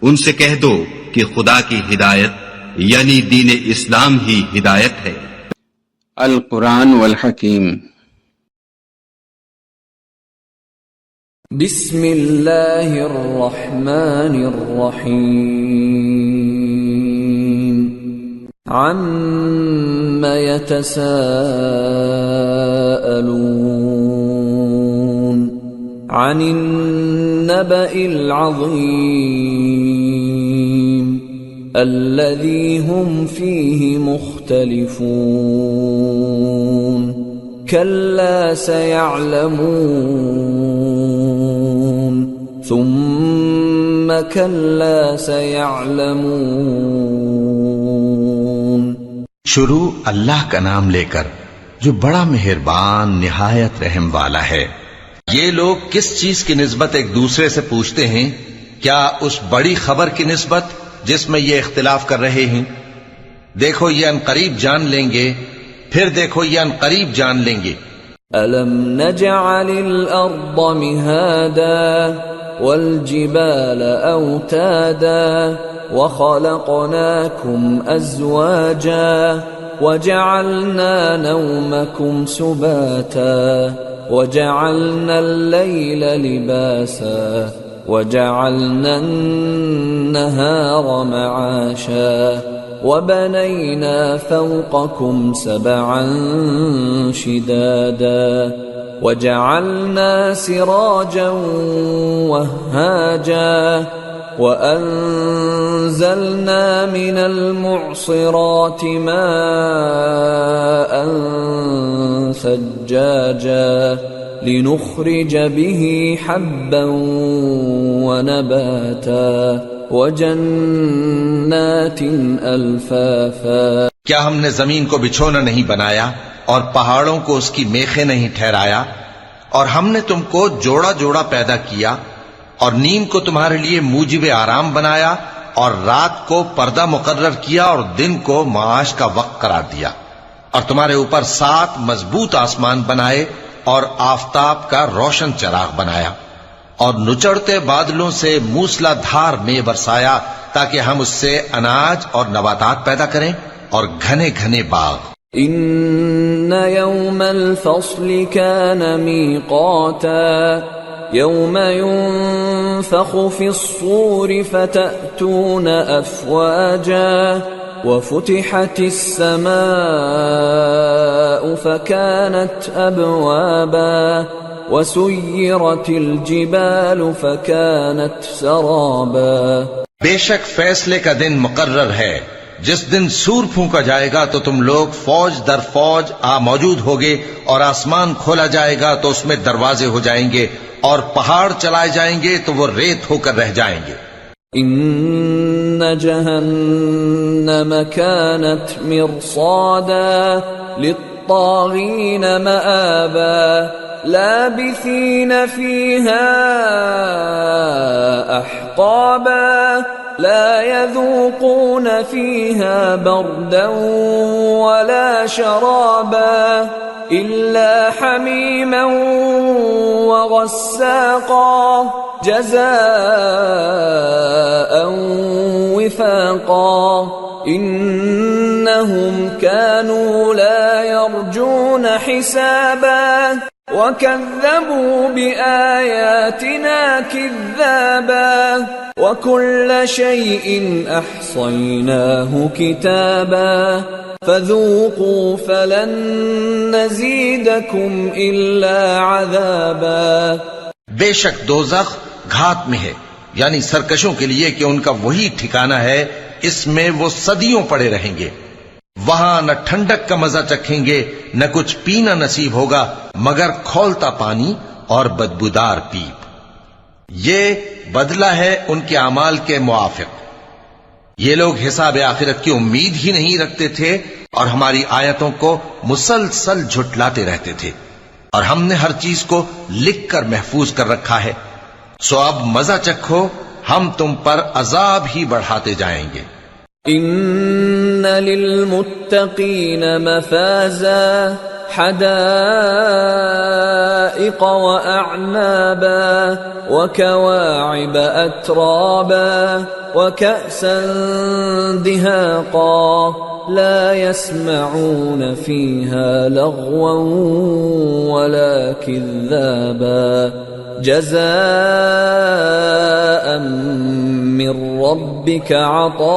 ان سے کہہ دو کہ خدا کی ہدایت یعنی دین اسلام ہی ہدایت ہے۔ القرآن والحکیم۔ بسم اللہ الرحمن الرحیم۔ عم يتساءلون عن النبأ العظیم الذي هم فيه مختلفون كلا سيعلمون ثم كلا سيعلمون۔ شروع اللہ کا نام لے کر جو بڑا مہربان نہایت رحم والا ہے۔ یہ لوگ کس چیز کی نسبت ایک دوسرے سے پوچھتے ہیں؟ کیا اس بڑی خبر کی نسبت جس میں یہ اختلاف کر رہے ہیں؟ دیکھو یہ انقریب جان لیں گے، پھر دیکھو یہ انقریب جان لیں گے۔ أَلَمْ نَجْعَلِ الْأَرْضَ مِهَادًا وَالْجِبَالَ أَوْتَادًا وَخَلَقْنَاكُمْ أَزْوَاجًا وَجَعَلْنَا نَوْمَكُمْ سُبَاتًا وَجَعَلْنَا اللَّيْلَ لِبَاسًا وَجَعَلْنَا النَّهَارَ مَعَاشًا وَبَنَيْنَا فَوْقَكُمْ سَبْعًا شِدَادًا وَجَعَلْنَا سِرَاجًا وَهَّاجًا وَأَنزَلْنَا مِنَ الْمُعْصِرَاتِ مَاءً ثَجَّاجًا لِنُخْرِجَ بِهِ حَبًّا وَنَبَاتًا وَجَنَّاتٍ أَلْفَافًا۔ کیا ہم نے زمین کو بچھونا نہیں بنایا اور پہاڑوں کو اس کی میخیں نہیں ٹھہرایا؟ اور ہم نے تم کو جوڑا جوڑا پیدا کیا اور نیند کو تمہارے لیے موجب آرام بنایا اور رات کو پردہ مقرر کیا اور دن کو معاش کا وقت قرار دیا، اور تمہارے اوپر 7 مضبوط آسمان بنائے اور آفتاب کا روشن چراغ بنایا، اور نچڑتے بادلوں سے موسلا دھار میں برسایا تاکہ ہم اس سے اناج اور نباتات پیدا کریں اور گھنے گھنے باغ۔ ان يوم الفصل كان ميقاتا يوم ينفخ في الصور فتأتون أفواجا وفتحت السماء فكانت أبوابا وسيرت الجبال فكانت سرابا۔ بے شک فیصلے کا دن مقرر ہے، جس دن سور پھونکا جائے گا تو تم لوگ فوج در فوج موجود ہوگے، اور آسمان کھولا جائے گا تو اس میں دروازے ہو جائیں گے، اور پہاڑ چلائے جائیں گے تو وہ ریت ہو کر رہ جائیں گے۔ ان جہنم كانت مرصادا للطاغین مآبا لابثین فیہا احقابا لا يذوقون فيها بردا ولا شرابا إلا حميما وغساقا جزاء وفاقا إنهم كانوا لا يرجون حسابا وكذبوا بآياتنا كذابا وكل شيء أحصيناه كتابا فذوقوا فلن نزيدكم إلا عذابا۔ بے شک دوزخ گھات میں ہے، یعنی سرکشوں کے لیے کہ ان کا وہی ٹھکانہ ہے، اس میں وہ صدیوں پڑے رہیں گے۔ وہاں نہ ٹھنڈک کا مزہ چکھیں گے، نہ کچھ پینا نصیب ہوگا مگر کھولتا پانی اور بدبودار پیپ۔ یہ بدلہ ہے ان کے اعمال کے موافق۔ یہ لوگ حساب آخرت کی امید ہی نہیں رکھتے تھے اور ہماری آیتوں کو مسلسل جھٹلاتے رہتے تھے، اور ہم نے ہر چیز کو لکھ کر محفوظ کر رکھا ہے، سو اب مزہ چکھو، ہم تم پر عذاب ہی بڑھاتے جائیں گے۔ ان للمتقین مفازا حدائق وأعنابا وكواعب أترابا وكأسا دهاقا لا يسمعون فيها لغوا ولا كذابا جزاء من ربك عطاء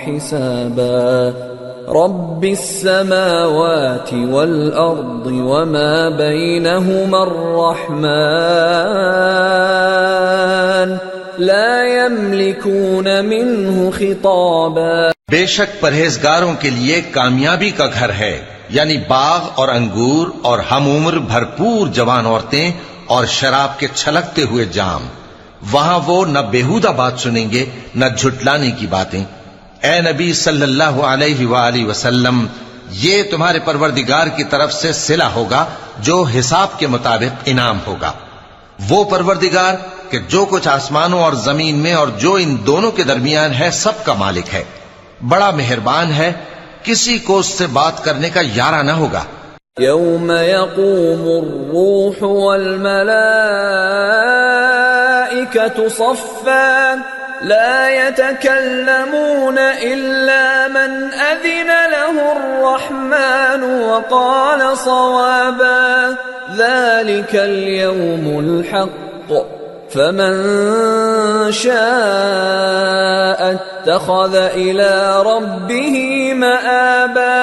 حسابا رب السماوات والأرض وما بينهما الرحمن لا يملكون منه خطابا بے شک پرہیزگاروں کے لیے کامیابی کا گھر ہے، یعنی باغ اور انگور اور ہم عمر بھرپور جوان عورتیں اور شراب کے چھلکتے ہوئے جام۔ وہاں وہ نہ بیہودہ بات سنیں گے نہ جھٹلانے کی باتیں۔ اے نبی صلی اللہ علیہ وآلہ وسلم، یہ تمہارے پروردگار کی طرف سے صلہ ہوگا جو حساب کے مطابق انعام ہوگا۔ وہ پروردگار کہ جو کچھ آسمانوں اور زمین میں اور جو ان دونوں کے درمیان ہے سب کا مالک ہے، بڑا مہربان ہے، کسی کو اس سے بات کرنے کا یارہ نہ ہوگا۔ يوم يقوم الروح والملائكة صفا لا يتكلمون إلا من أذن له الرحمن وقال صوابا ذلك اليوم الحق فمن شاء اتخذ إلى ربه مآبا۔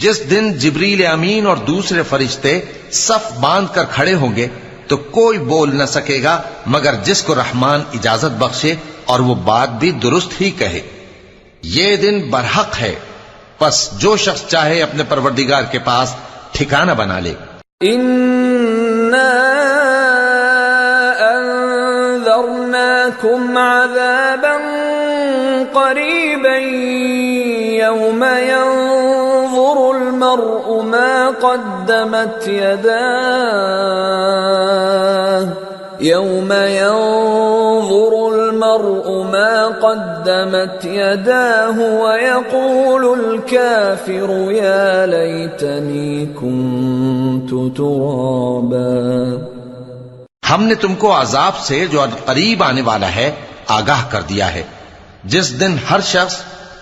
جس دن جبریل امین اور دوسرے فرشتے صف باندھ کر کھڑے ہوں گے تو کوئی بول نہ سکے گا مگر جس کو رحمان اجازت بخشے اور وہ بات بھی درست ہی کہے۔ یہ دن برحق ہے، پس جو شخص چاہے اپنے پروردگار کے پاس ٹھکانہ بنا لے۔ إِنَّا أَنذَرْنَاكُمْ عَذَابًا قَرِيبًا يَوْمَ يَنظُرُ الْمَرْءُ مَا قَدَّمَتْ يَدَاهُ يَوْمَ يَنظُرُ الْمَرْءُ مَا قَدَّمَتْ يَدَاهُ وَيَقُولُ الْكَافِرُ يَا لَيْتَنِي كُنتُ تُرَابًا۔ ہم نے تم کو عذاب سے جو قریب آنے والا ہے آگاہ کر دیا ہے، جس دن ہر شخص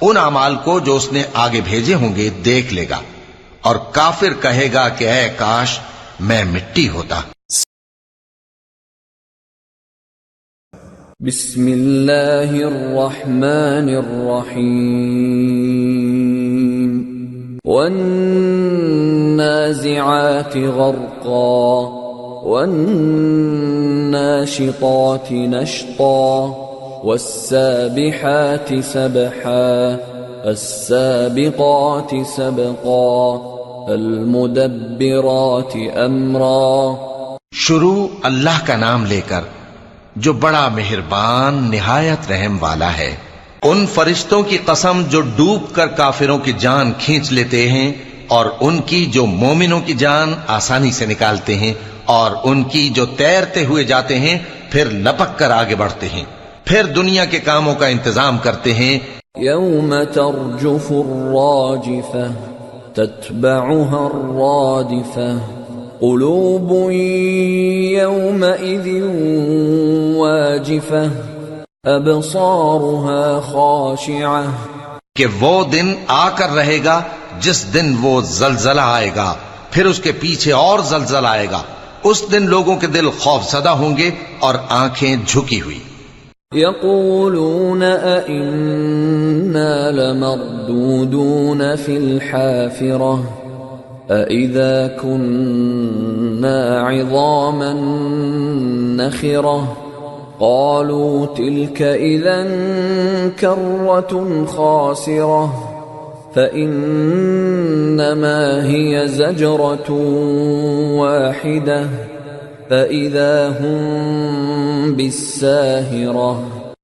ان اعمال کو جو اس نے آگے بھیجے ہوں گے دیکھ لے گا، اور کافر کہے گا کہ اے کاش میں مٹی ہوتا۔ بسم اللہ الرحمن الرحیم والنازعات غرقا والناشطات نشطا والسابحات سبحا السابقات سبقا المدبرات امرا۔ شروع اللہ کا نام لے کر جو بڑا مہربان نہایت رحم والا ہے۔ ان فرشتوں کی قسم جو ڈوب کر کافروں کی جان کھینچ لیتے ہیں، اور ان کی جو مومنوں کی جان آسانی سے نکالتے ہیں، اور ان کی جو تیرتے ہوئے جاتے ہیں پھر لپک کر آگے بڑھتے ہیں، پھر دنیا کے کاموں کا انتظام کرتے ہیں۔ یوم ترجف الراجفة تتبعها الرادفة قلوب يومئذ واجفة أبصارها خاشعة۔ کہ وہ دن آ کر رہے گا جس دن وہ زلزلہ آئے گا، پھر اس کے پیچھے اور زلزلہ آئے گا، اس دن لوگوں کے دل خوف زدہ ہوں گے اور آنکھیں جھکی ہوئی۔ يقولون أئنا لمردودون في الحافرة أئذا كنا عظاما نخرة قالوا تلك إذا كرة خاسرة فإنما هي زجرة واحدة فَإِذَا هُمْ بِالسَّاهِرَةِ۔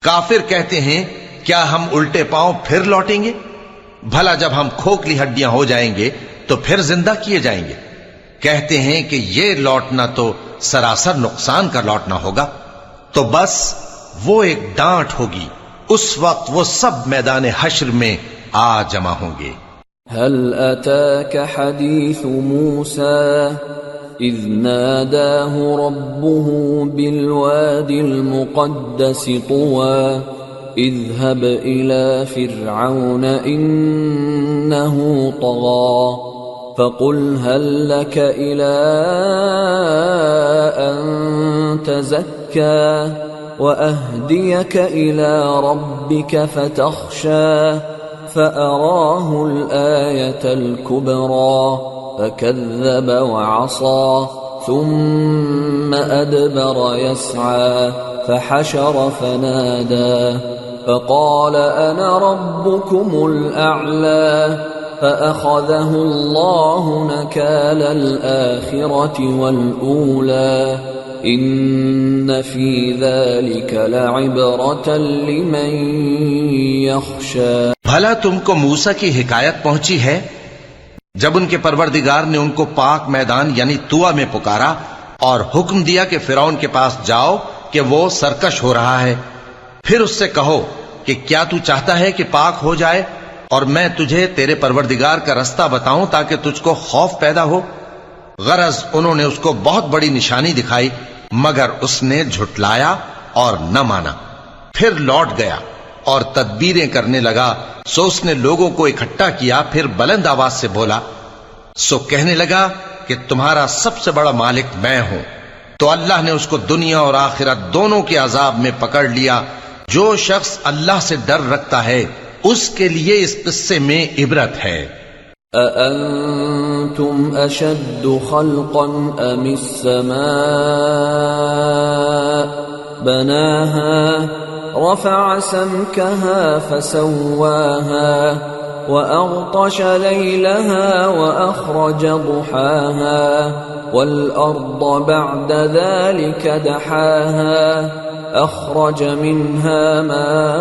کافر کہتے ہیں کیا ہم الٹے پاؤں پھر لوٹیں گے؟ بھلا جب ہم کھوکھلی ہڈیاں ہو جائیں گے تو پھر زندہ کیے جائیں گے؟ کہتے ہیں کہ یہ لوٹنا تو سراسر نقصان کا لوٹنا ہوگا۔ تو بس وہ ایک ڈانٹ ہوگی، اس وقت وہ سب میدان حشر میں آ جمع ہوں گے۔ هل أتاك حديث موسى إذ ناداه ربه بالواد المقدس طوى اذهب إلى فرعون إنه طغى فقل هل لك إلى أن تزكى وأهديك إلى ربك فتخشى فأراه الآية الكبرى فكذب وعصى ثم أدبر يسعى فحشر فنادى فقال أنا ربكم الأعلى فأخذه الله نكال الآخرة والأولى إن في ذلك لعبرة لمن يخشى. بھلا تم کو موسیٰ کی حکایت پہنچی ہے جب ان کے پروردگار نے ان کو پاک میدان یعنی طویٰ میں پکارا اور حکم دیا کہ فرعون کے پاس جاؤ کہ وہ سرکش ہو رہا ہے، پھر اس سے کہو کہ کیا تو چاہتا ہے کہ پاک ہو جائے اور میں تجھے تیرے پروردگار کا رستہ بتاؤں تاکہ تجھ کو خوف پیدا ہو. غرض انہوں نے اس کو بہت بڑی نشانی دکھائی مگر اس نے جھٹلایا اور نہ مانا. پھر لوٹ گیا اور تدبیریں کرنے لگا. سو اس نے لوگوں کو اکٹھا کیا، پھر بلند آواز سے بولا، سو کہنے لگا کہ تمہارا سب سے بڑا مالک میں ہوں. تو اللہ نے اس کو دنیا اور آخرت دونوں کے عذاب میں پکڑ لیا. جو شخص اللہ سے ڈر رکھتا ہے اس کے لیے اس قصے میں عبرت ہے. أأنتم أشد خلقا أم السماء بناها رفع سمكها فسواها وأغطش ليلها وأخرج ضحاها والأرض بعد ذلك دحاها أخرج منها ماءها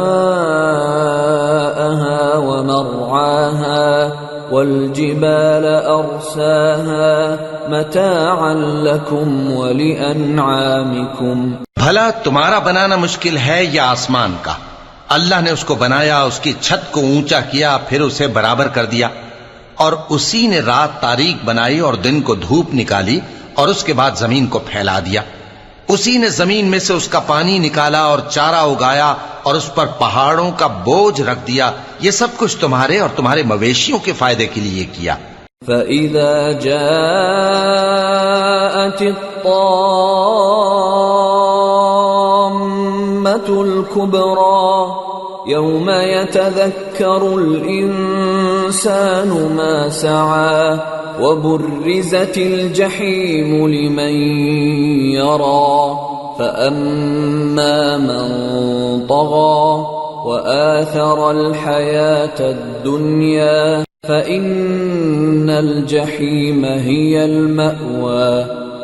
ومرعاها والجبال أرساها متاعا لكم ولأنعامكم. بھلا تمہارا بنانا مشکل ہے یا آسمان کا؟ اللہ نے اس کو بنایا، اس کی چھت کو اونچا کیا، پھر اسے برابر کر دیا، اور اسی نے رات تاریک بنائی اور دن کو دھوپ نکالی، اور اس کے بعد زمین کو پھیلا دیا. اسی نے زمین میں سے اس کا پانی نکالا اور چارہ اگایا اور اس پر پہاڑوں کا بوجھ رکھ دیا. یہ سب کچھ تمہارے اور تمہارے مویشیوں کے فائدے کے لیے کیا. فَإِذَا جَاءَتِ الطَّامَّةُ الْكُبْرَى يَوْمَ يَتَذَكَّرُ الْإِنسَانُ مَا سَعَى وَبُرِّزَتِ الْجَحِيمُ لِمَنْ يَرَى فَأَمَّا مَنْ طَغَى وَآثَرَ الْحَيَاةَ الدُّنْيَا فَإِنَّ الْجَحِيمَ هِيَ الْمَأْوَى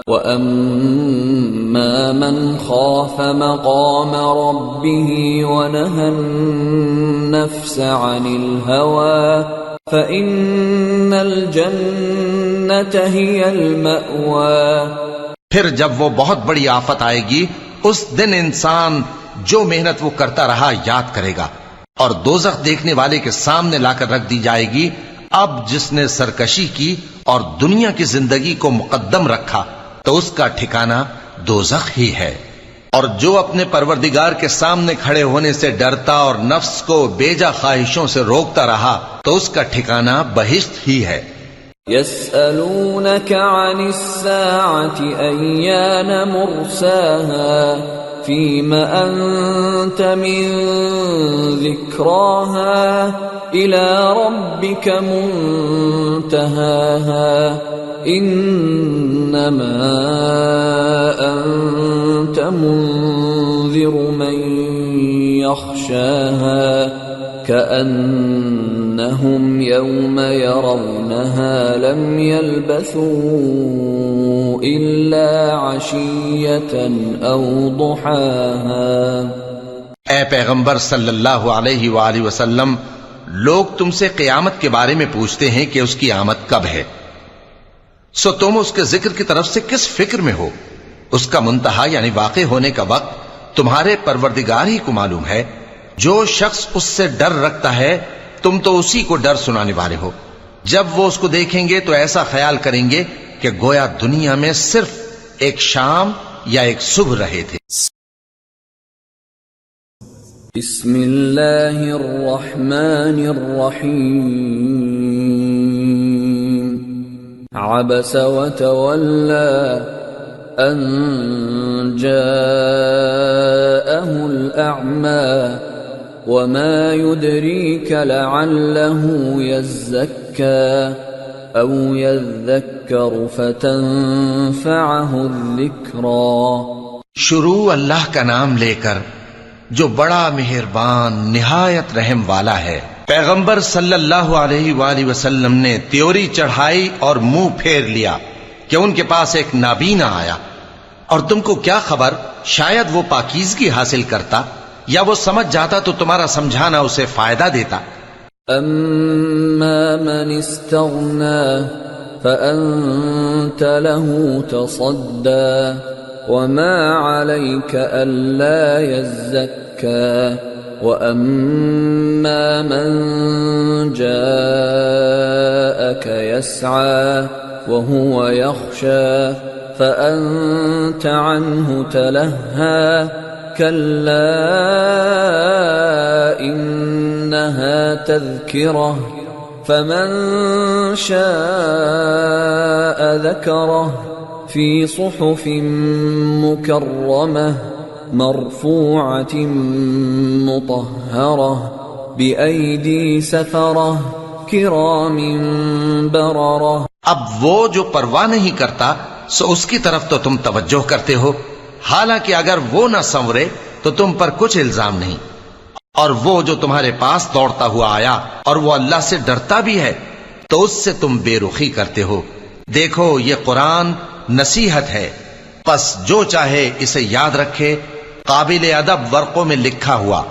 وَأَمَّا مَنْ خَافَ مَقَامَ رَبِّهِ وَنَهَى النَّفْسَ عَنِ الْهَوَى فَإِنَّ الْجَنَّةَ هِيَ الْمَأْوَى. پھر جب وہ بہت بڑی آفت آئے گی اس دن انسان جو محنت وہ کرتا رہا یاد کرے گا، اور دوزخ دیکھنے والے کے سامنے لا کر رکھ دی جائے گی. اب جس نے سرکشی کی اور دنیا کی زندگی کو مقدم رکھا تو اس کا ٹھکانہ دوزخ ہی ہے، اور جو اپنے پروردگار کے سامنے کھڑے ہونے سے ڈرتا اور نفس کو بیجا خواہشوں سے روکتا رہا تو اس کا ٹھکانہ بہشت ہی ہے. يسألونك عن الساعة أيان مرساها فيم أنت من ذكراها إلى ربك منتهاها إنما أنت منذر من يخشاها كأنهم يوم يرونها لم يلبثوا إلا عشية أو ضحاها. اے پیغمبر صلی اللہ علیہ وآلہ وسلم، لوگ تم سے قیامت کے بارے میں پوچھتے ہیں کہ اس کی آمد کب ہے، سو تم اس کے ذکر کی طرف سے کس فکر میں ہو؟ اس کا منتہا یعنی واقع ہونے کا وقت تمہارے پروردگار ہی کو معلوم ہے. جو شخص اس سے ڈر رکھتا ہے تم تو اسی کو ڈر سنانے والے ہو، جب وہ اس کو دیکھیں گے تو ایسا خیال کریں گے کہ گویا دنیا میں صرف ایک شام یا ایک صبح رہے تھے۔ بسم اللہ الرحمن الرحیم عبس وتولى أن جاءه الأعمى وما يدريك لعله يزكى أو يذكر فتنفعه الذكرى۔ شروع اللہ کا نام لے کر جو بڑا مہربان نہایت رحم والا ہے۔ پیغمبر صلی اللہ علیہ وآلہ وسلم نے تیوری چڑھائی اور منہ پھیر لیا کہ ان کے پاس ایک نابینا آیا، اور تم کو کیا خبر، شاید وہ پاکیزگی حاصل کرتا یا وہ سمجھ جاتا تو تمہارا سمجھانا اسے فائدہ دیتا۔ اما من استغنى فأنت له تصدى وما عليك ألا يزكى وأما من جاءك يسعى وهو يخشى فأنت عنه تلهى كلا إنها تذكرة فمن شاء ذكره في صحف مكرمة مرفوعة مطهرة بأيدي سفرة كرام بررة۔ اب وہ جو پرواہ نہیں کرتا سو اس کی طرف تو تم توجہ کرتے ہو، حالانکہ اگر وہ نہ سنورے تو تم پر کچھ الزام نہیں، اور وہ جو تمہارے پاس دوڑتا ہوا آیا اور وہ اللہ سے ڈرتا بھی ہے تو اس سے تم بے رخی کرتے ہو۔ دیکھو یہ قرآن نصیحت ہے، پس جو چاہے اسے یاد رکھے، قابل ادب ورقوں میں لکھا ہوا،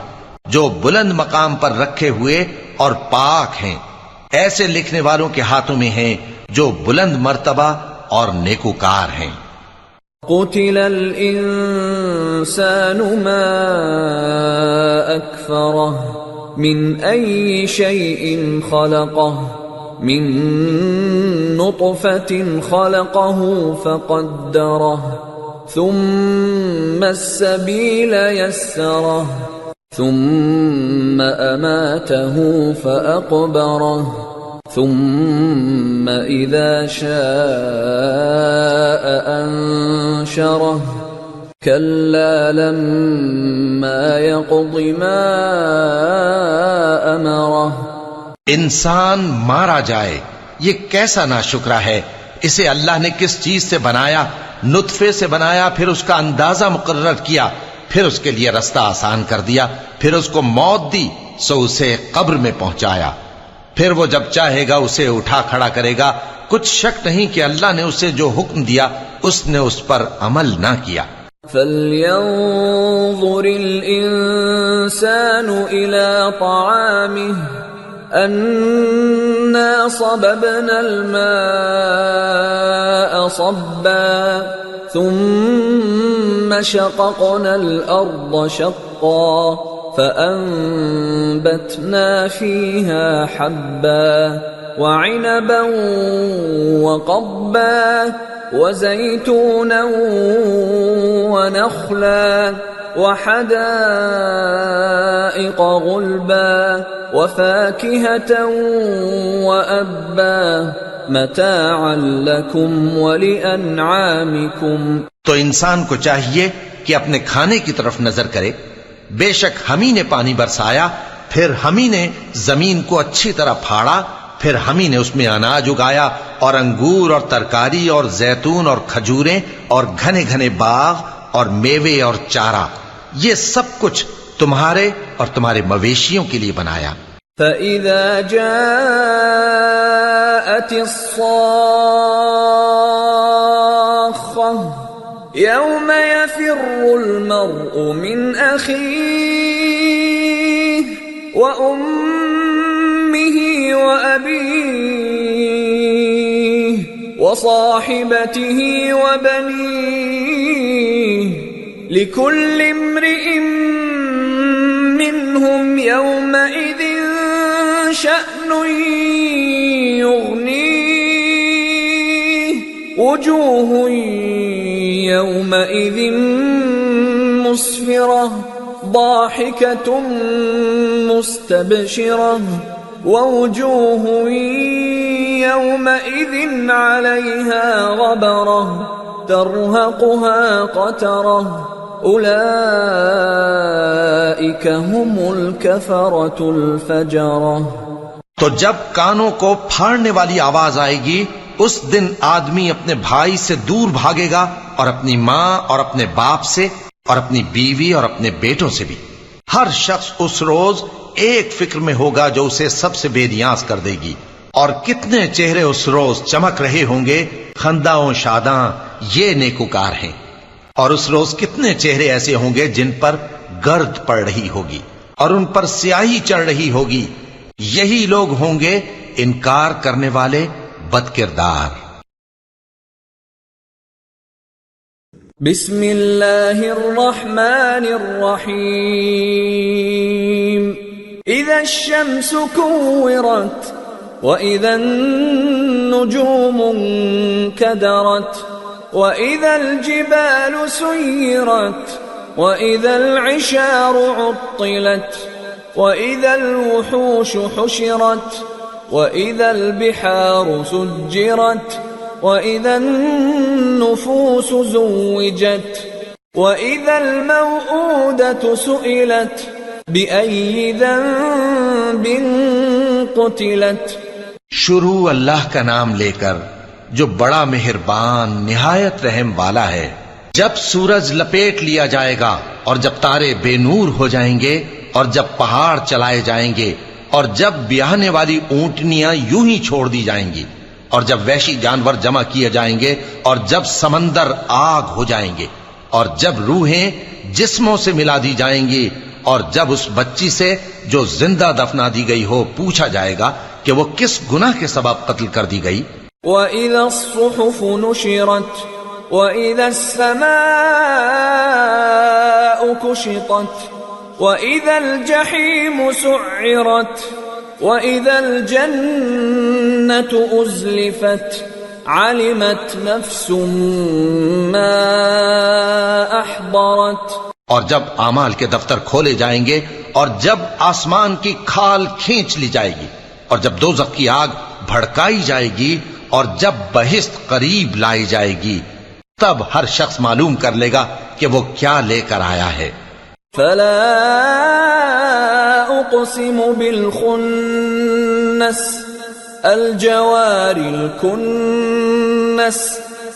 جو بلند مقام پر رکھے ہوئے اور پاک ہیں، ایسے لکھنے والوں کے ہاتھوں میں ہیں جو بلند مرتبہ اور نیکوکار ہیں۔ قتل الانسان ما اکفرہ من ای شیء خلقہ من نطفة خلقه فقدره ثم السبيل يسره ثم أماته فأقبره ثم إذا شاء أنشره كلا لما يقض ما أمره۔ انسان مارا جائے، یہ کیسا ناشکرا ہے، اسے اللہ نے کس چیز سے بنایا؟ نطفے سے بنایا، پھر اس کا اندازہ مقرر کیا، پھر اس کے لیے رستہ آسان کر دیا، پھر اس کو موت دی سو اسے قبر میں پہنچایا، پھر وہ جب چاہے گا اسے اٹھا کھڑا کرے گا۔ کچھ شک نہیں کہ اللہ نے اسے جو حکم دیا اس نے اس پر عمل نہ کیا۔ فَلْيَنظُرِ الْإِنسَانُ إِلَى طَعَامِهِ أَنَّا صَبَبْنَا الْمَاءَ صَبًّا ثُمَّ شَقَقْنَا الْأَرْضَ شَقًّا فَأَنبَتْنَا فِيهَا حَبًّا وَعِنَبًا وَقَضْبًا وَزَيْتُونًا وَنَخْلًا وَحَدَائِقَ غُلْبًا وَفَاكِهَةً وَأَبًّا مَتَاعًا لَكُمْ وَلِأَنْعَامِكُمْ۔ تو انسان کو چاہیے کہ اپنے کھانے کی طرف نظر کرے۔ بے شک ہم ہی نے پانی برسایا، پھر ہم ہی نے زمین کو اچھی طرح پھاڑا، پھر ہم ہی نے اس میں اناج اگایا اور انگور اور ترکاری اور زیتون اور کھجوریں اور گھنے گھنے باغ اور میوے اور چارہ، یہ سب کچھ تمہارے اور تمہارے مویشیوں کے لیے بنایا۔ فَإِذَا جَاءَتِ الصَّاخَّةُ يَوْمَ يَفِرُّ الْمَرْءُ مِنْ أَخِيهِ وَأُمِّهِ وَأَبِيهِ وَصَاحِبَتِهِ وَبَنِيهِ لِكُلِّ امْرِئٍ مِّنْهُمْ يَوْمَئِذٍ شَأْنٌ وجوه يومئذ مسفرة ضاحكة مستبشرة ووجوه يومئذ عليها غبرة ترهقها قترة أولئك هم الكفرة الفجرة۔ تو جب کانوں کو پھاڑنے والی آواز آئے گی اس دن آدمی اپنے بھائی سے دور بھاگے گا اور اپنی ماں اور اپنے باپ سے اور اپنی بیوی اور اپنے بیٹوں سے بھی۔ ہر شخص اس روز ایک فکر میں ہوگا جو اسے سب سے بے نیاز کر دے گی، اور کتنے چہرے اس روز چمک رہے ہوں گے، خنداں شاداں یہ نیکوکار ہیں، اور اس روز کتنے چہرے ایسے ہوں گے جن پر گرد پڑ رہی ہوگی اور ان پر سیاہی چڑھ رہی ہوگی، یہی لوگ ہوں گے انکار کرنے والے بد کردار۔ بسم اللہ الرحمن الرحیم اذا الشمس کورت وَإِذَا النُّجُومُ انكَدَرَتْ وَإِذَا الْجِبَالُ سُيِّرَتْ وَإِذَا الْعِشَارُ عُطِّلَتْ وَإِذَا الْوُحُوشُ حُشِرَتْ وَإِذَا الْبِحَارُ سُجِّرَتْ وَإِذَا النُّفُوسُ زُوِّجَتْ وَإِذَا الْمَوْءُودَةُ سُئِلَتْ بِأَيِّ ذَنبٍ قُتِلَتْ۔ شروع اللہ کا نام لے کر جو بڑا مہربان نہایت رحم والا ہے۔ جب سورج لپیٹ لیا جائے گا اور جب تارے بے نور ہو جائیں گے اور جب پہاڑ چلائے جائیں گے اور جب بیاہنے والی اونٹنیاں یوں ہی چھوڑ دی جائیں گی اور جب وحشی جانور جمع کیے جائیں گے اور جب سمندر آگ ہو جائیں گے اور جب روحیں جسموں سے ملا دی جائیں گی اور جب اس بچی سے جو زندہ دفنا دی گئی ہو پوچھا جائے گا کہ وہ کس گناہ کے سبب قتل کر دی گئی۔ وَإِذَا الصُّحُفُ نُشِرَتْ وَإِذَا السَّمَاءُ كُشِطَتْ وَإِذَا الْجَحِيمُ سُعِّرَتْ وَإِذَا الْجَنَّةُ أُزْلِفَتْ عَلِمَتْ نَفْسٌ مَّا أَحْضَرَتْ۔ اور جب اعمال کے دفتر کھولے جائیں گے اور جب آسمان کی کھال کھینچ لی جائے گی اور جب دوزخ کی آگ بھڑکائی جائے گی اور جب بہشت قریب لائی جائے گی تب ہر شخص معلوم کر لے گا کہ وہ کیا لے کر آیا ہے۔ فلا اقسم بالخنس الجوار الكنس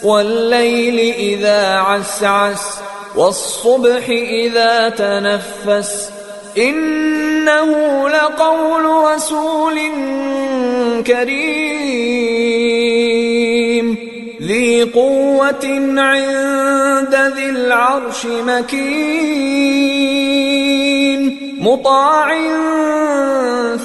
والليل اذا عسعس والصبح اذا تنفس انه لقول رسول كريم ذي قوة عند ذي العرش مكين مطاع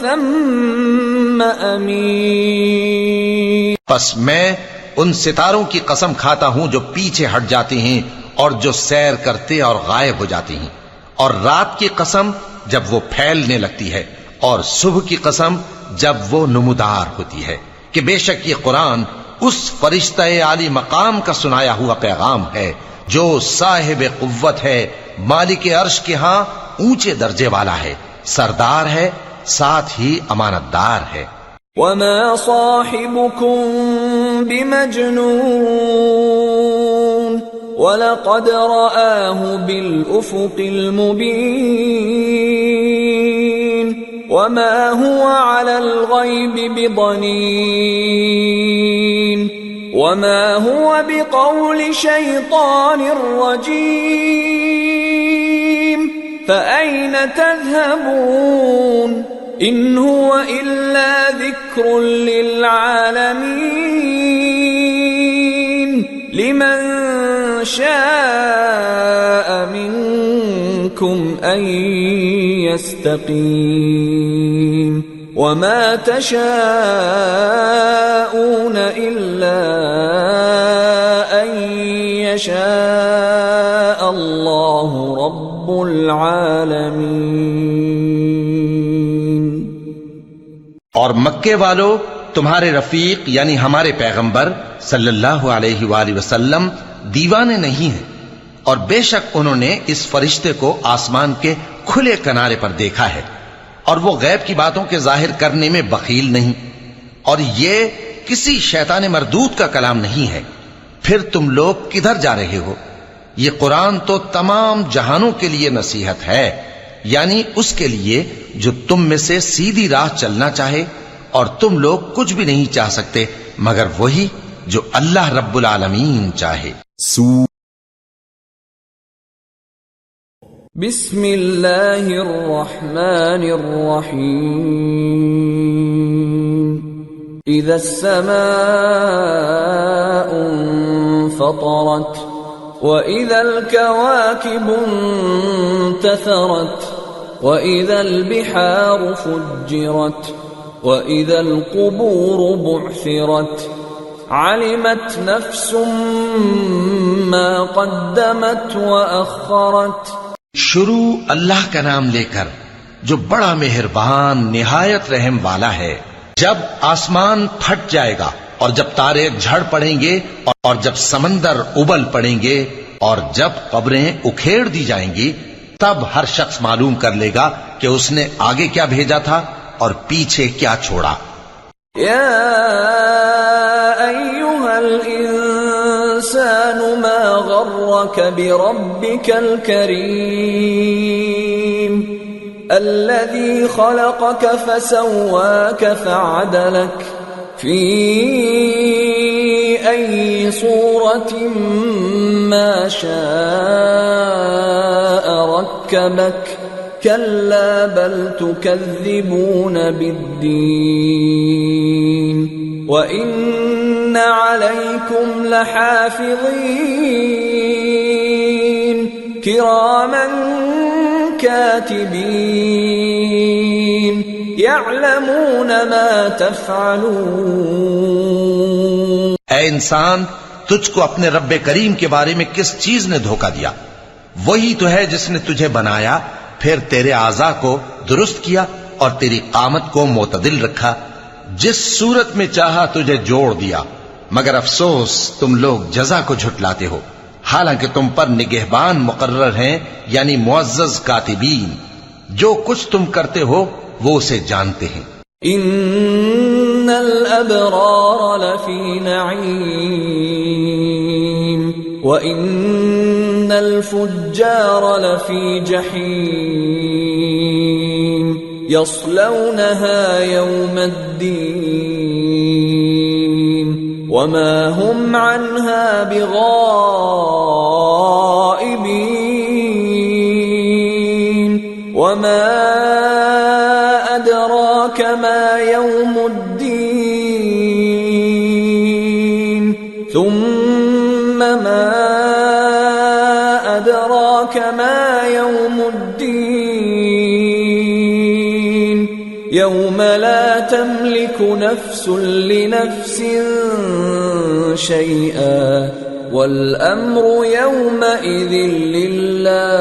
ثم امین۔ پس میں ان ستاروں کی قسم کھاتا ہوں جو پیچھے ہٹ جاتے ہیں اور جو سیر کرتے اور غائب ہو جاتے ہیں، اور رات کی قسم جب وہ پھیلنے لگتی ہے، اور صبح کی قسم جب وہ نمودار ہوتی ہے، کہ بے شک یہ قرآن اس فرشتہ عالی مقام کا سنایا ہوا پیغام ہے جو صاحب قوت ہے، مالک عرش کے ہاں اونچے درجے والا ہے، سردار ہے، ساتھ ہی امانتدار ہے۔ وما صاحبكم بمجنون وَلَقَدْ رَآهُ بِالْأُفُقِ الْمُبِينِ وَمَا هُوَ عَلَى الْغَيْبِ بِضَنِينٍ وَمَا هُوَ بِقَوْلِ شَيْطَانٍ رَجِيمٍ فَأَيْنَ تَذْهَبُونَ إِنْ هُوَ إِلَّا ذِكْرٌ لِلْعَالَمِينَ لِمَنْ شاء منكم أن يستقيم وما تشاءون إلا أن يشاء الله رب العالمين۔ اور مکے والو تمہارے رفیق یعنی ہمارے پیغمبر صلی اللہ علیہ وآلہ وسلم دیوانے نہیں ہیں، اور بے شک انہوں نے اس فرشتے کو آسمان کے کھلے کنارے پر دیکھا ہے، اور وہ غیب کی باتوں کے ظاہر کرنے میں بخیل نہیں، اور یہ کسی شیطان مردود کا کلام نہیں ہے۔ پھر تم لوگ کدھر جا رہے ہو؟ یہ قرآن تو تمام جہانوں کے لیے نصیحت ہے، یعنی اس کے لیے جو تم میں سے سیدھی راہ چلنا چاہے، اور تم لوگ کچھ بھی نہیں چاہ سکتے مگر وہی جو اللہ رب العالمین چاہے۔ بسم اللہ الرحمن الرحیم۔ اذا السماء انفطرت وَإِذَا الْكَوَاكِبُ انتَثَرَتْ وَإِذَا الْبِحَارُ فُجِّرَتْ وَإِذَا الْقُبُورُ بُعْثِرَتْ عَلِمَتْ نَفْسٌ مَّا قَدَّمَتْ وَأَخَّرَتْ۔ شروع اللہ کا نام لے کر جو بڑا مہربان نہایت رحم والا ہے۔ جب آسمان پھٹ جائے گا اور جب تارے جھڑ پڑیں گے اور جب سمندر ابل پڑیں گے اور جب قبریں اکھیڑ دی جائیں گی، تب ہر شخص معلوم کر لے گا کہ اس نے آگے کیا بھیجا تھا اور پیچھے کیا چھوڑا۔ یا ایھا الانسان ما غرک بربک الکریم الذی خلقک فسواک فعدلک فی ای صورت ما شاء رکبک کلا بل تکذبون بالدین وإن علیکم لحافظین کراما کاتبین یعلمون ما تفعلون۔ اے انسان، تجھ کو اپنے رب کریم کے بارے میں کس چیز نے دھوکہ دیا؟ وہی تو ہے جس نے تجھے بنایا، پھر تیرے اعضاء کو درست کیا اور تیری قامت کو معتدل رکھا، جس صورت میں چاہا تجھے جوڑ دیا، مگر افسوس تم لوگ جزا کو جھٹلاتے ہو، حالانکہ تم پر نگہبان مقرر ہیں یعنی معزز کاتبین، جو کچھ تم کرتے ہو وہ اسے جانتے ہیں۔ ان الابرار لفی نعیم وان الفجار لفی جحیم یصلونها یوم الدین وما هم عنها بغائبین وما أدراك ما يوم الدين ثم ما أدراك ما يوم الدين يوم لا تملك نفس لنفس شيئا والأمر يومئذ لله۔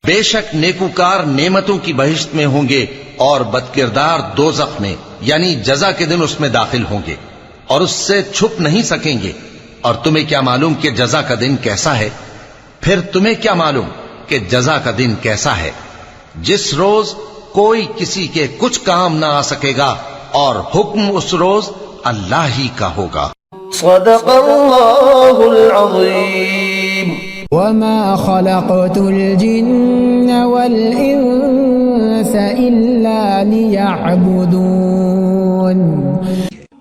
بے شک نیکوکار نعمتوں کی بہشت میں ہوں گے اور بدکردار دوزخ میں یعنی جزا کے دن اس میں داخل ہوں گے، اور اس سے چھپ نہیں سکیں گے۔ اور تمہیں کیا معلوم کہ جزا کا دن کیسا ہے؟ پھر تمہیں کیا معلوم کہ جزا کا دن کیسا ہے؟ جس روز کوئی کسی کے کچھ کام نہ آ سکے گا اور حکم اس روز اللہ ہی کا ہوگا۔ صدق اللہ العظیم۔ وما خلقت الجن والانس الا ليعبدون۔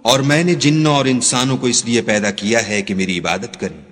اور میں نے جنوں اور انسانوں کو اس لیے پیدا کیا ہے کہ میری عبادت کریں۔